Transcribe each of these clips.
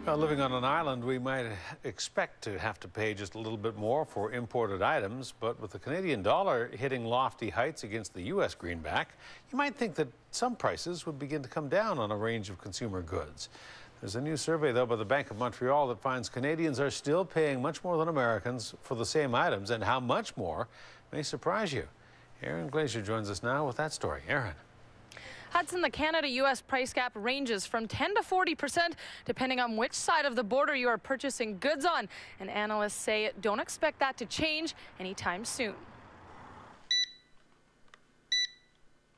Well, living on an island, we might expect to have to pay just a little bit more for imported items, but with the Canadian dollar hitting lofty heights against the U.S. greenback, you might think that some prices would begin to come down on a range of consumer goods. There's a new survey, though, by the Bank of Montreal that finds Canadians are still paying much more than Americans for the same items, and how much more may surprise you. Aaron Glacier joins us now with that story. Aaron. Hudson, the Canada-U.S. price gap ranges from 10 to 40%, depending on which side of the border you are purchasing goods on. And analysts say don't expect that to change anytime soon.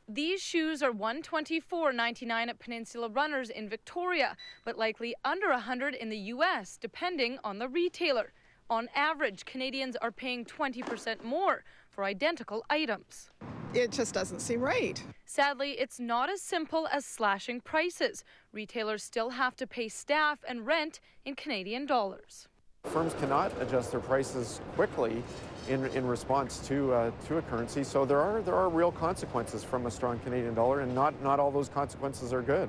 These shoes are $124.99 at Peninsula Runners in Victoria, but likely under $100 in the U.S., depending on the retailer. On average, Canadians are paying 20% more for identical items. It just doesn't seem right. Sadly, it's not as simple as slashing prices. Retailers still have to pay staff and rent in Canadian dollars. Firms cannot adjust their prices quickly in response to a currency, so there are real consequences from a strong Canadian dollar, and not all those consequences are good.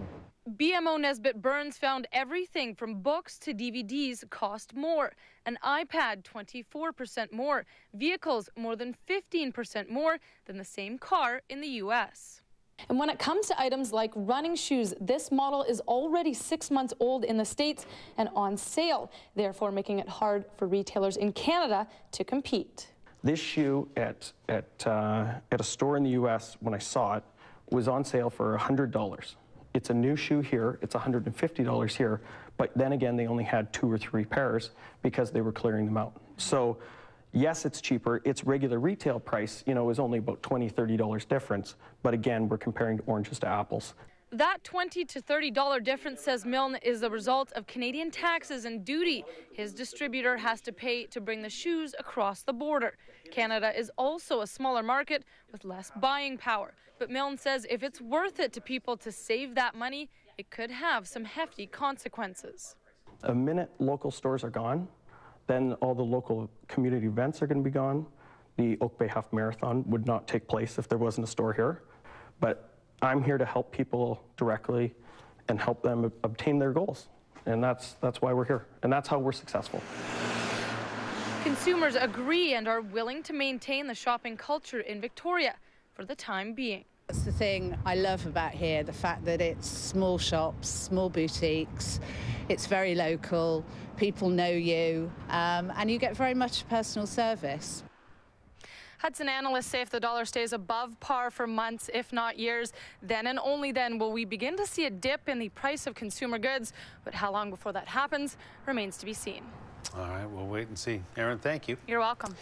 BMO Nesbitt Burns found everything from books to DVDs cost more. An iPad 24% more. Vehicles more than 15% more than the same car in the U.S. And when it comes to items like running shoes, this model is already 6 months old in the States and on sale, therefore making it hard for retailers in Canada to compete. This shoe at a store in the U.S., when I saw it, was on sale for $100. It's a new shoe here, it's $150 here, but then again, they only had 2 or 3 pairs because they were clearing them out. So yes, it's cheaper. Its regular retail price, is only about $20, $30 difference, but again, we're comparing oranges to apples. That $20 to $30 difference, says Milne, is the result of Canadian taxes and duty his distributor has to pay to bring the shoes across the border. Canada is also a smaller market with less buying power. But Milne says if it's worth it to people to save that money, it could have some hefty consequences. The minute local stores are gone, then all the local community events are going to be gone. The Oak Bay Half Marathon would not take place if there wasn't a store here. But I'm here to help people directly and help them obtain their goals. And that's why we're here. And that's how we're successful. Consumers agree and are willing to maintain the shopping culture in Victoria for the time being. That's the thing I love about here, the fact that it's small shops, small boutiques, it's very local, people know you, and you get very much personal service. Hudson analysts say if the dollar stays above par for months, if not years, then and only then will we begin to see a dip in the price of consumer goods. But how long before that happens remains to be seen. All right, we'll wait and see. Aaron, thank you. You're welcome.